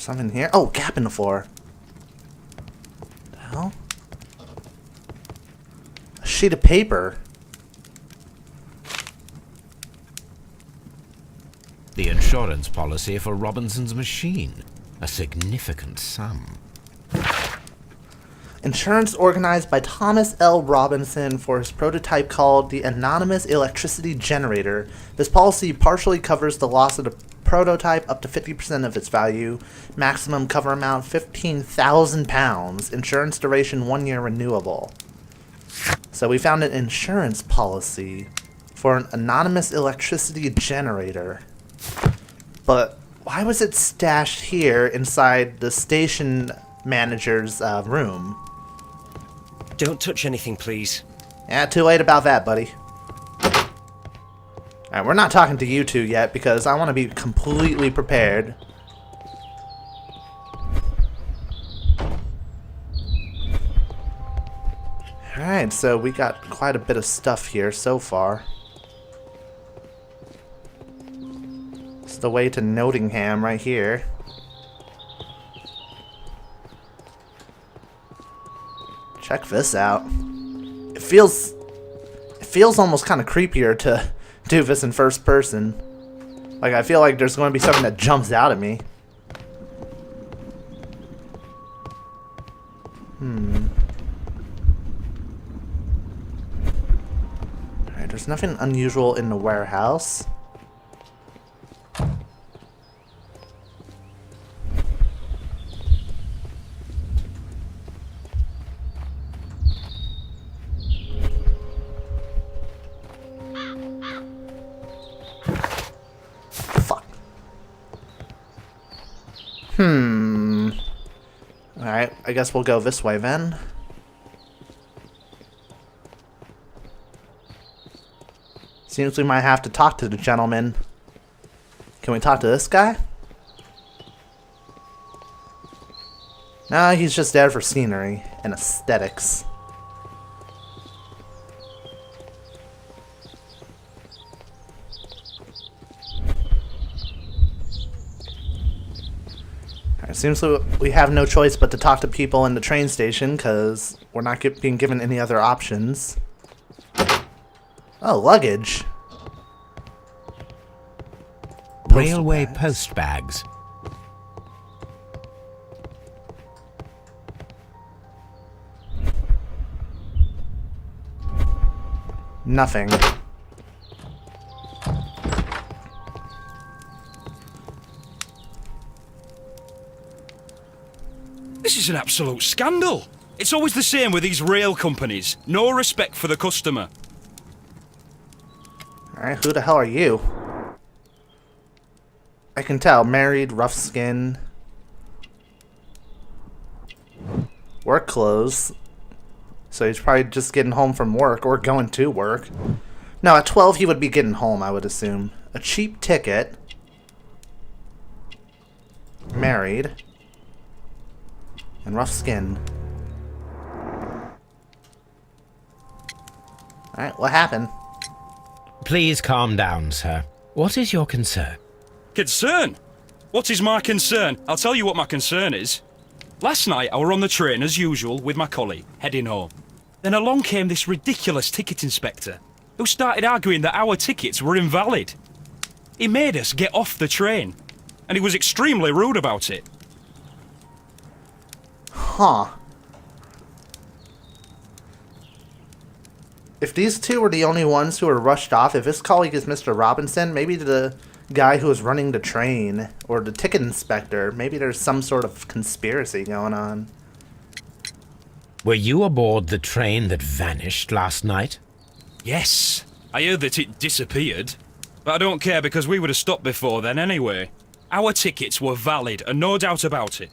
There's something here. Oh, gap in the floor. What the hell? A sheet of paper. The insurance policy for Robinson's machine. A significant sum. Insurance organized by Thomas L. Robinson for his prototype called the Anonymous Electricity Generator. This policy partially covers the loss of the prototype up to 50% of its value. Maximum cover amount £15,000. Insurance duration 1 year renewable. So we found an insurance policy for an anonymous electricity generator. But why was it stashed here inside the station manager's room? Don't touch anything, please. Yeah, too late about that, buddy. Alright, we're not talking to you two yet because I want to be completely prepared. Alright, so we got quite a bit of stuff here so far. It's the way to Nottingham right here. Check this out. It feels almost kind of creepier to do this in first person. Like, I feel like there's going to be something that jumps out at me. Alright, there's nothing unusual in the warehouse. Alright, I guess we'll go this way then. Seems we might have to talk to the gentleman. Can we talk to this guy? No, he's just there for scenery and aesthetics. It seems we have no choice but to talk to people in the train station because we're not being given any other options. Oh, luggage. Railway post bags. Nothing. This is an absolute scandal. It's always the same with these rail companies. No respect for the customer. Alright, who the hell are you? I can tell. Married, rough skin. Work clothes. So he's probably just getting home from work or going to work. No, at 12 he would be getting home, I would assume. A cheap ticket. Married. And rough skin. Alright, what happened? Please calm down, sir. What is your concern? Concern? What is my concern? I'll tell you what my concern is. Last night I were on the train as usual with my colleague, heading home. Then along came this ridiculous ticket inspector, who started arguing that our tickets were invalid. He made us get off the train, and he was extremely rude about it. Huh. If these two were the only ones who were rushed off, if his colleague is Mr. Robinson, maybe the guy who was running the train, or the ticket inspector, maybe there's some sort of conspiracy going on. Were you aboard the train that vanished last night? Yes, I heard that it disappeared. But I don't care because we would have stopped before then anyway. Our tickets were valid and no doubt about it.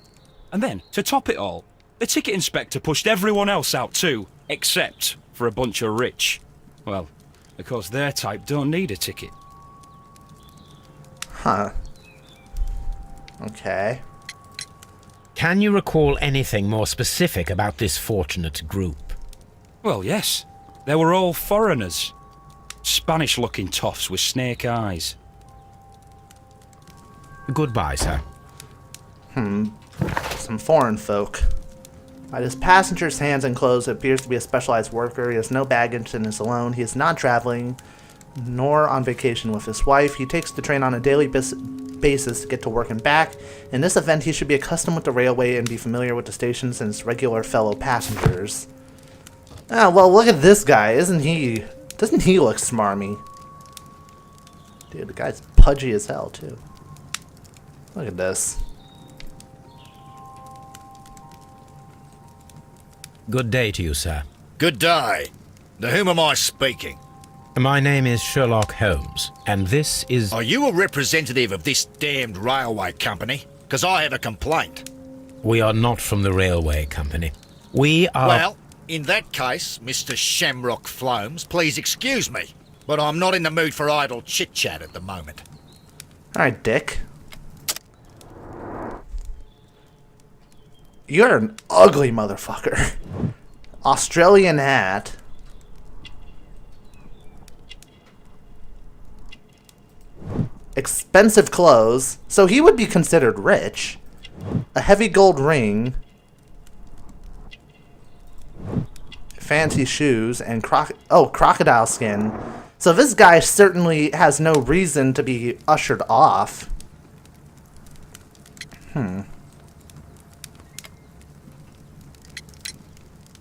And then, to top it all, the ticket inspector pushed everyone else out too, except for a bunch of rich. Well, of course their type don't need a ticket. Huh. Okay. Can you recall anything more specific about this fortunate group? Well, yes. They were all foreigners. Spanish-looking toffs with snake eyes. Goodbye, sir. Some foreign folk. By his passenger's hands and clothes, it appears to be a specialized worker. He has no baggage and is alone. He is not traveling, nor on vacation with his wife. He takes the train on a daily basis to get to work and back. In this event, he should be accustomed with the railway and be familiar with the stations and his regular fellow passengers. Ah, well, look at this guy. Doesn't he look smarmy? Dude, the guy's pudgy as hell, too. Look at this. Good day to you, sir. Good day. To whom am I speaking? My name is Sherlock Holmes, and this is... Are you a representative of this damned railway company? Because I have a complaint. We are not from the railway company. We are... Well, in that case, Mr. Shamrock Flomes, please excuse me, but I'm not in the mood for idle chit-chat at the moment. Alright, Dick. You're an ugly motherfucker. Australian hat. Expensive clothes. So he would be considered rich. A heavy gold ring. Fancy shoes and crocodile skin. So this guy certainly has no reason to be ushered off.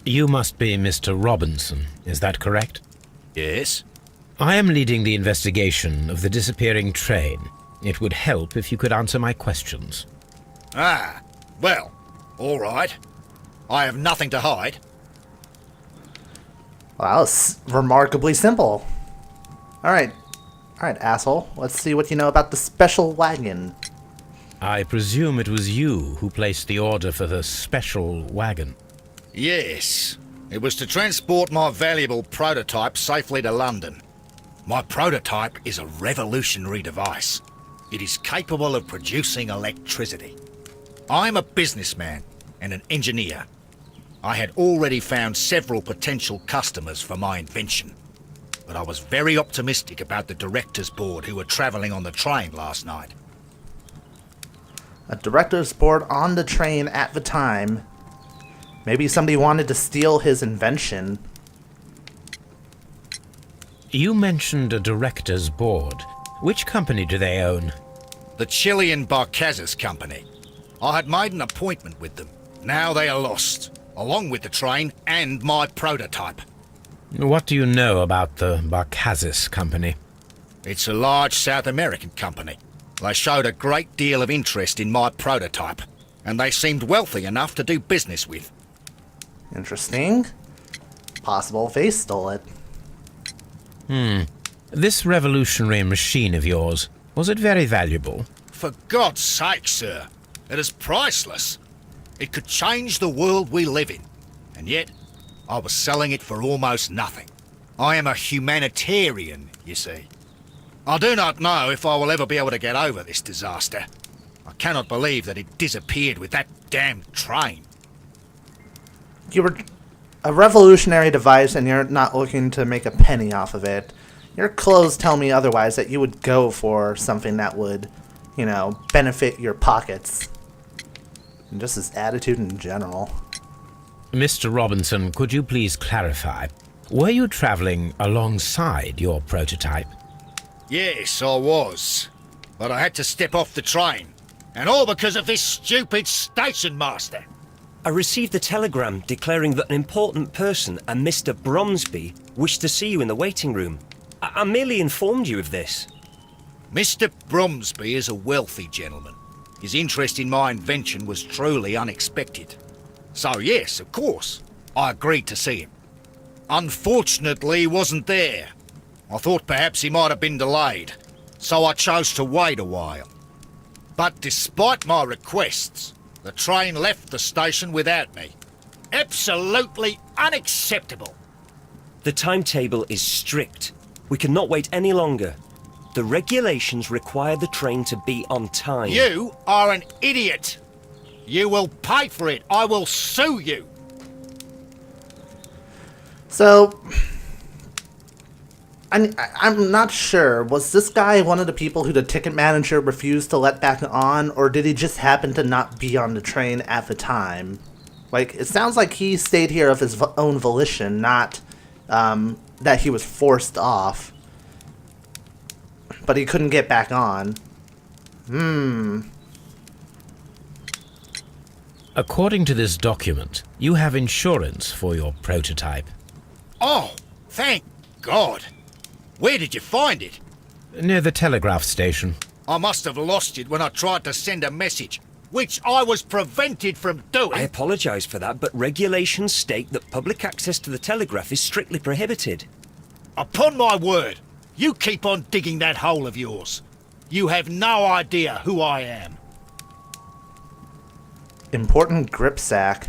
You must be Mr. Robinson, is that correct? Yes? I am leading the investigation of the disappearing train. It would help if you could answer my questions. Ah, well, all right. I have nothing to hide. Well, that was remarkably simple. Alright, asshole. Let's see what you know about the special wagon. I presume it was you who placed the order for the special wagon. Yes. It was to transport my valuable prototype safely to London. My prototype is a revolutionary device. It is capable of producing electricity. I'm a businessman and an engineer. I had already found several potential customers for my invention, but I was very optimistic about the directors' board who were travelling on the train last night. A director's board on the train at the time. Maybe somebody wanted to steal his invention. You mentioned a director's board. Which company do they own? The Chilean Barcazes Company. I had made an appointment with them. Now they are lost, along with the train and my prototype. What do you know about the Barcazes Company? It's a large South American company. They showed a great deal of interest in my prototype, and they seemed wealthy enough to do business with. Interesting. Possible they stole it. This revolutionary machine of yours, was it very valuable? For God's sake, sir, it is priceless. It could change the world we live in, and yet I was selling it for almost nothing. I am a humanitarian, you see. I do not know if I will ever be able to get over this disaster. I cannot believe that it disappeared with that damned train. You were a revolutionary device and you're not looking to make a penny off of it. Your clothes tell me otherwise, that you would go for something that would, you know, benefit your pockets. And just his attitude in general. Mr. Robinson, could you please clarify? Were you traveling alongside your prototype? Yes, I was. But I had to step off the train. And all because of this stupid station master. I received a telegram declaring that an important person, a Mr. Bromsby, wished to see you in the waiting room. I merely informed you of this. Mr. Bromsby is a wealthy gentleman. His interest in my invention was truly unexpected. So yes, of course, I agreed to see him. Unfortunately, he wasn't there. I thought perhaps he might have been delayed, so I chose to wait a while. But despite my requests, the train left the station without me. Absolutely unacceptable. The timetable is strict. We cannot wait any longer. The regulations require the train to be on time. You are an idiot. You will pay for it. I will sue you. I'm not sure. Was this guy one of the people who the ticket manager refused to let back on, or did he just happen to not be on the train at the time? Like, it sounds like he stayed here of his own volition, not that he was forced off. But he couldn't get back on. According to this document, you have insurance for your prototype. Oh, thank God. Where did you find it? Near the telegraph station. I must have lost it when I tried to send a message, which I was prevented from doing. I apologise for that, but regulations state that public access to the telegraph is strictly prohibited. Upon my word, you keep on digging that hole of yours. You have no idea who I am. Important grip sack.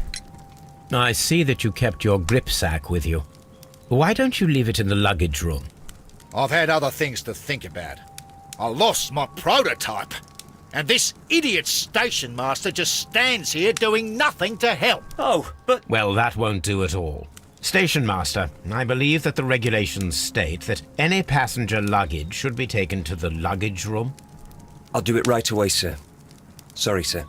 I see that you kept your grip sack with you. Why don't you leave it in the luggage room? I've had other things to think about. I lost my prototype, and this idiot station master just stands here doing nothing to help. Oh, but... Well, that won't do at all. Station master, I believe that the regulations state that any passenger luggage should be taken to the luggage room. I'll do it right away, sir. Sorry, sir.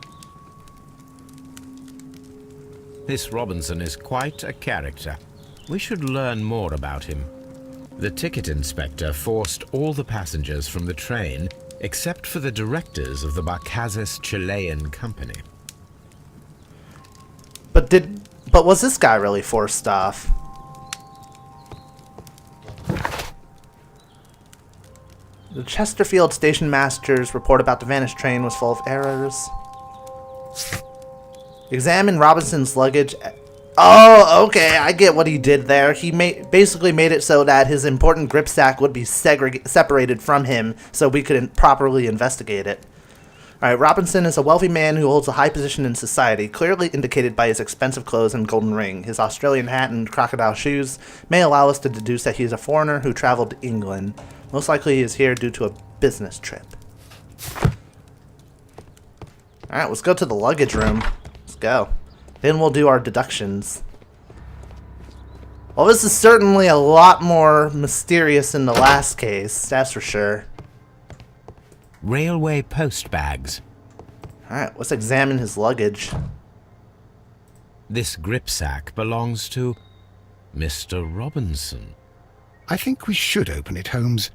This Robinson is quite a character. We should learn more about him. The ticket inspector forced all the passengers from the train except for the directors of the Barcazes Chilean company. But was this guy really forced off? The Chesterfield station master's report about the vanished train was full of errors. Examine Robinson's luggage. Oh, okay, I get what he did there. He basically made it so that his important grip sack would be separated from him so we could properly investigate it. Alright, Robinson is a wealthy man who holds a high position in society, clearly indicated by his expensive clothes and golden ring. His Australian hat and crocodile shoes may allow us to deduce that he is a foreigner who traveled to England. Most likely he is here due to a business trip. Alright, let's go to the luggage room. Let's go. Then we'll do our deductions. Well, this is certainly a lot more mysterious than the last case, that's for sure. Railway post bags. Alright, let's examine his luggage. This grip sack belongs to Mr. Robinson. I think we should open it, Holmes.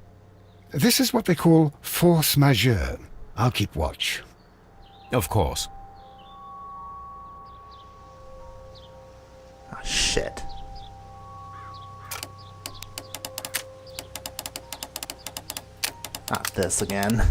This is what they call force majeure. I'll keep watch. Of course. Oh, shit. Not this again.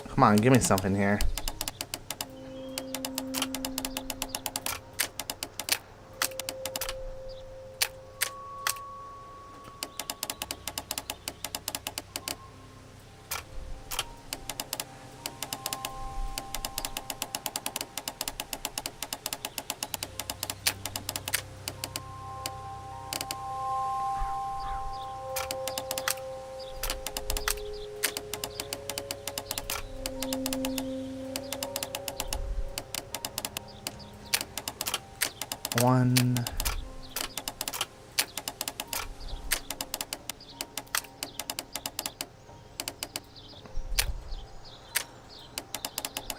Come on, give me something here. One.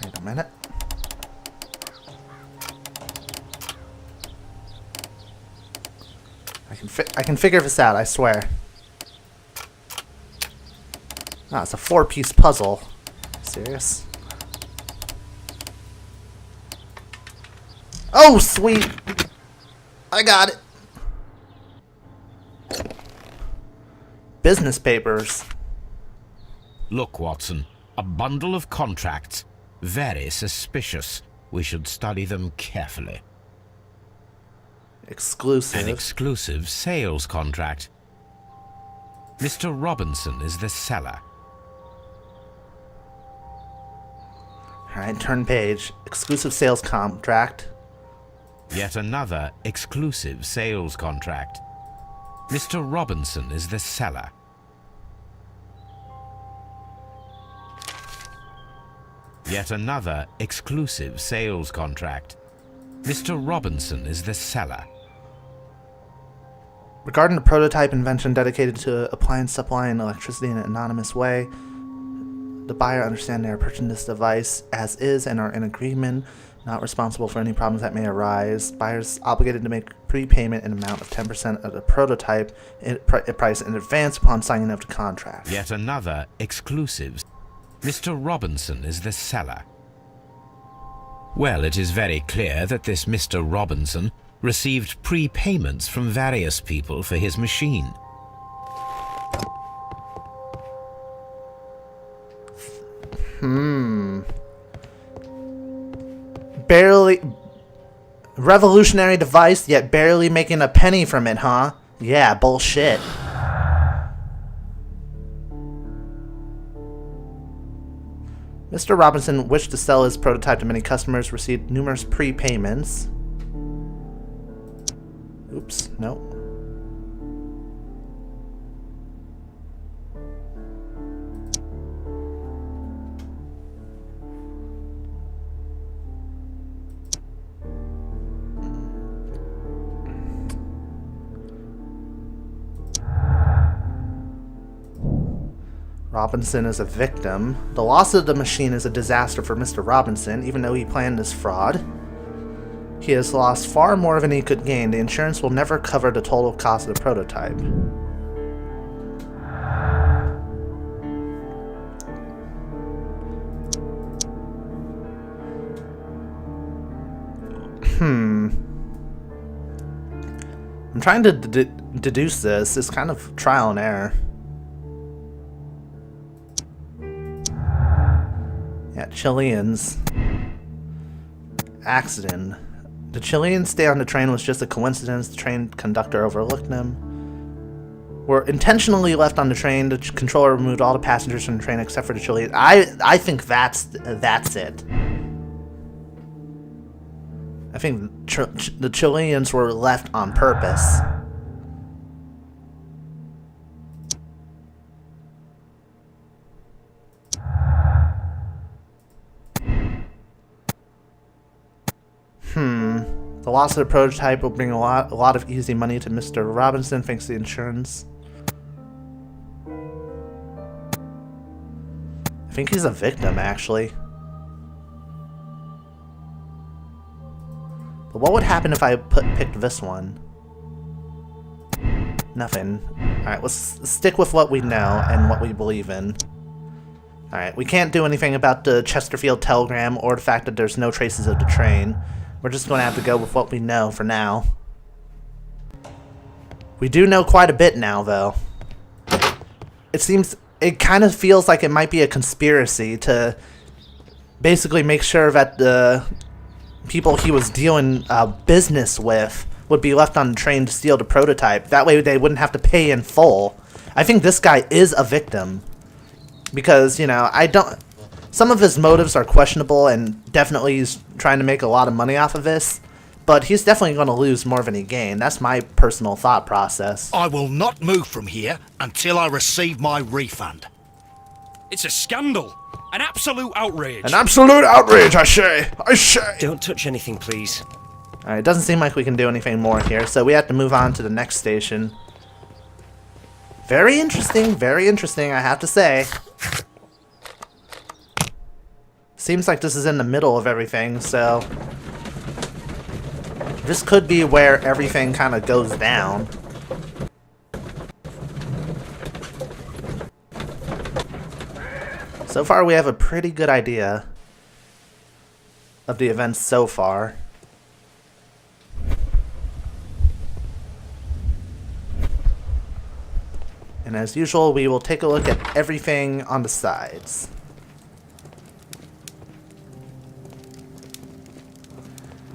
Wait a minute. I can figure this out, I swear. Ah, it's a 4-piece puzzle. Serious? Oh, sweet! I got it. Business papers. Look, Watson, a bundle of contracts. Very suspicious. We should study them carefully. Exclusive. An exclusive sales contract. Mr. Robinson is the seller. Alright, turn page. Exclusive sales contract. Yet another exclusive sales contract. Mr. Robinson is the seller. Yet another exclusive sales contract. Mr. Robinson is the seller. Regarding a prototype invention dedicated to appliance supplying electricity in an anonymous way, the buyer understands they are purchasing this device as is and are in agreement, not responsible for any problems that may arise. Buyers obligated to make prepayment in amount of 10% of the prototype price in advance upon signing of the contract. Yet another exclusive. Mr. Robinson is the seller. Well, it is very clear that this Mr. Robinson received prepayments from various people for his machine. Barely... Revolutionary device, yet barely making a penny from it, huh? Yeah, bullshit. Mr. Robinson wished to sell his prototype to many customers, received numerous prepayments. Oops, no. Robinson is a victim. The loss of the machine is a disaster for Mr. Robinson, even though he planned this fraud. He has lost far more than he could gain. The insurance will never cover the total cost of the prototype. I'm trying to deduce this. It's kind of trial and error. Yeah, Chileans. Accident. The Chileans stay on the train was just a coincidence. The train conductor overlooked them. Were intentionally left on the train. The controller removed all the passengers from the train except for the Chileans. I think that's it. I think the Chileans were left on purpose. The loss of the prototype will bring a lot of easy money to Mr. Robinson thanks to the insurance. I think he's a victim, actually. But what would happen if I picked this one? Nothing. Alright, let's stick with what we know and what we believe in. Alright, we can't do anything about the Chesterfield telegram or the fact that there's no traces of the train. We're just going to have to go with what we know for now. We do know quite a bit now, though. It kind of feels like it might be a conspiracy to basically make sure that the people he was dealing business with would be left on the train to steal the prototype. That way they wouldn't have to pay in full. I think this guy is a victim. Because, you know, some of his motives are questionable, and definitely he's trying to make a lot of money off of this, but he's definitely going to lose more than he gained. That's my personal thought process. I will not move from here until I receive my refund. It's a scandal. An absolute outrage. An absolute outrage, I say. Don't touch anything, please. Alright, it doesn't seem like we can do anything more here, so we have to move on to the next station. Very interesting, I have to say. Seems like this is in the middle of everything, so this could be where everything kind of goes down. So far, we have a pretty good idea of the events so far. And as usual, we will take a look at everything on the sides.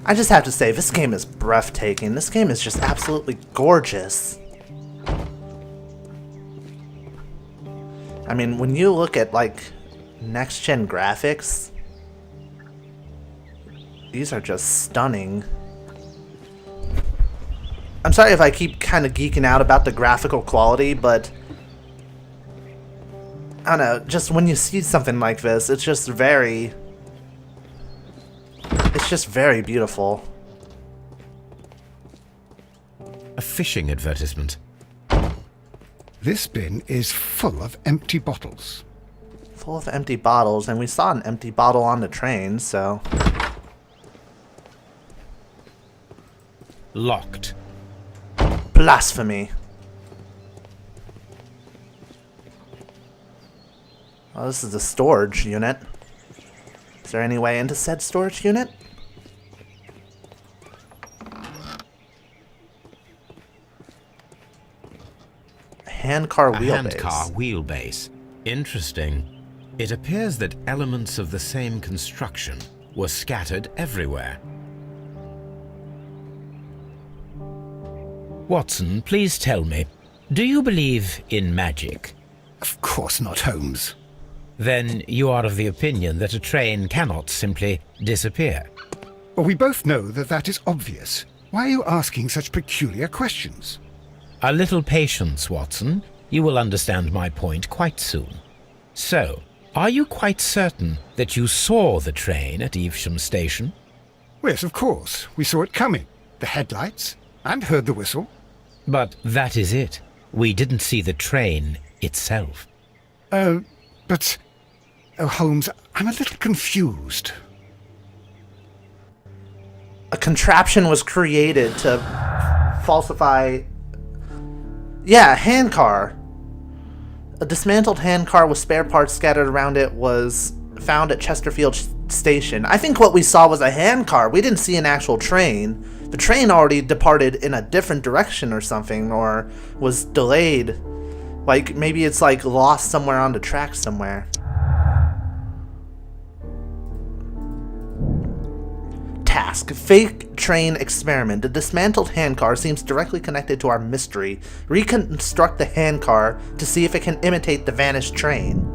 I just have to say, this game is breathtaking. This game is just absolutely gorgeous. I mean, when you look at, like, next-gen graphics, These are just stunning. I'm sorry if I keep kind of geeking out about the graphical quality, but I don't know, just when you see something like this, it's just very beautiful. A fishing advertisement. This bin is full of empty bottles. Full of empty bottles, and we saw an empty bottle on the train, so... Locked. Blasphemy. Oh, this is the storage unit. Is there any way into said storage unit? Handcar A wheelbase. handcar wheelbase. Interesting. It appears that elements of the same construction were scattered everywhere. Watson, please tell me, do you believe in magic? Of course not, Holmes. Then you are of the opinion that a train cannot simply disappear. Well, we both know that that is obvious. Why are you asking such peculiar questions? A little patience, Watson. You will understand my point quite soon. So, are you quite certain that you saw the train at Evesham Station? Yes, of course. We saw it coming. The headlights, and heard the whistle. But that is it. We didn't see the train itself. But... Oh, Holmes, I'm a little confused. A contraption was created to falsify... Yeah, a handcar. A dismantled handcar with spare parts scattered around it was found at Chesterfield Station. I think what we saw was a handcar. We didn't see an actual train. The train already departed in a different direction or something, or was delayed. Like, maybe it's like lost somewhere on the track somewhere. Task: fake train experiment. The dismantled handcar seems directly connected to our mystery. Reconstruct the handcar to see if it can imitate the vanished train.